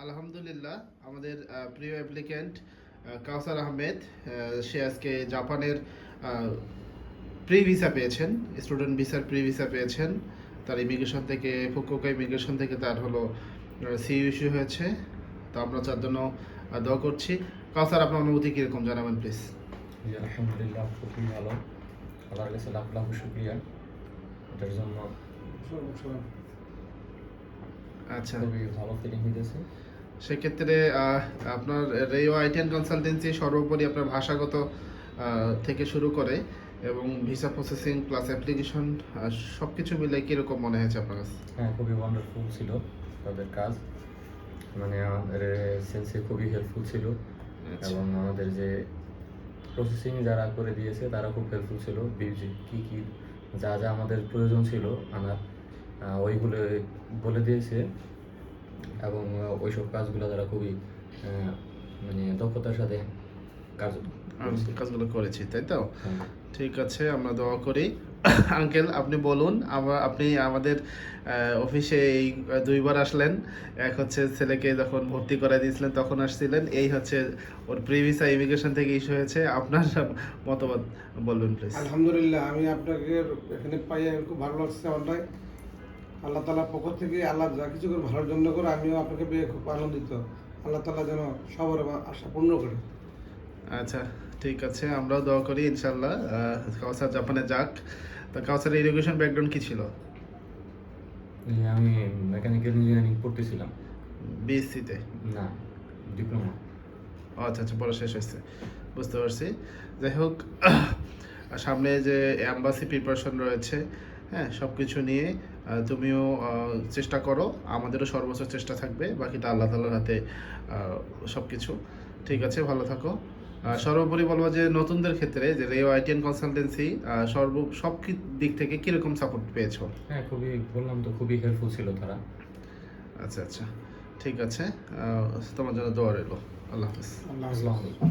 আলহামদুলিল্লাহ আমাদের প্রিয় অ্যাপ্লিক্যান্ট কাউসার আহমেদ সে আজকে জাপানের প্রি ভিসা পেয়েছেন, স্টুডেন্ট ভিসার প্রি ভিসা পেয়েছেন। তার ইমিগ্রেশন থেকে ফুকুওকা ইমিগ্রেশন থেকে তার হলো সি ইস্যু হয়েছে। তো আমরা তার জন্য দোয়া করছি। কাউসার, আপনার অনুভূতি কীরকম জানাবেন প্লিজ? জি, আলহামদুলিল্লাহ খুবই ভালো। আল্লাহর কাছে লাখ লাখ শুকরিয়া এটার জন্য। আচ্ছা, খুবই ভালো ফিলিং হইতেছে। সেক্ষেত্রে আপনার রেও আইটিএন কনসালটেন্সি সর্বোপরি আপনার ভাষাগত থেকে শুরু করে এবং ভিসা প্রসেসিং প্লাস অ্যাপ্লিকেশন সব কিছু মিলে কীরকম মনে হয়েছে আপনার কাছে? হ্যাঁ, খুবই ওয়ান্ডারফুল ছিল তাদের কাজ। মানে আমাদের সেন্সে খুবই হেল্পফুল ছিল। আচ্ছা। এবং আমাদের যে প্রসেসিং যারা করে দিয়েছে তারা খুব হেল্পফুল ছিল। কী কী যা যা আমাদের প্রয়োজন ছিল আনার ওইগুলো বলে দিয়েছে। এবং ওইসব কাজগুলো তারা খুবই মানে দক্ষতার সাথে কাজগুলো করেছি, তাই তো? হ্যাঁ। ঠিক আছে, আমরা দোয়া করি। আঙ্কেল, আপনি বলুন। আপনি আমাদের অফিসে এই দুইবার আসলেন। এক হচ্ছে ছেলেকে যখন ভর্তি করে দিয়েছিলেন তখন আসছিলেন, এই হচ্ছে ওর প্রিভিসা ইমিগ্রেশন থেকে ইস্যু হয়েছে। আপনার মতামত বলবেন প্লিজ। আলহামদুলিল্লাহ, আমি আপনাকে এখানে পাই খুব ভালো লাগছে। অনলাই আল্লাহ তালার পক্ষ থেকে আল্লাহ যা কিছু করে ভালোর জন্য করে, আমিও আপনাকে পেয়ে খুব আনন্দিত। আল্লাহ তালা যেন সবার আশা পূর্ণ করে। আচ্ছা, ঠিক আছে, আমরাও দোয়া করি ইনশাল্লাহ কাউসার জাপানে যাক। তো কাউসারের এডুকেশন ব্যাকগ্রাউন্ড কি ছিল? আমি মেকানিক্যাল ইঞ্জিনিয়ারিং পড়তেছিলাম। বিএসসিতে? না, ডিপ্লোমা। আচ্ছা আচ্ছা, পড়া শেষ হয়েছে, বুঝতে পারছি। যাই হোক, সামনে যে অ্যাম্বাসি প্রিপারেশন রয়েছে, হ্যাঁ, সব কিছু নিয়ে তুমিও চেষ্টা করো, আমাদেরও সর্বোচ্চ চেষ্টা থাকবে। বাকিটা আল্লাহ তাআলার হাতে সব কিছু। ঠিক আছে, ভালো থাকো। সর্বোপরি বলবো যে নতুনদের ক্ষেত্রে যে রেও আইটিএন কনসালটেন্সি সব দিক থেকে কীরকম সাপোর্ট পেয়েছো? হ্যাঁ, খুবই বললাম তো, খুবই হেল্পফুল ছিল তারা। আচ্ছা আচ্ছা, ঠিক আছে, তোমার জন্য দোয়া রইল। আল্লাহ হাফিজ। আল্লাহ আসসালামু আলাইকুম।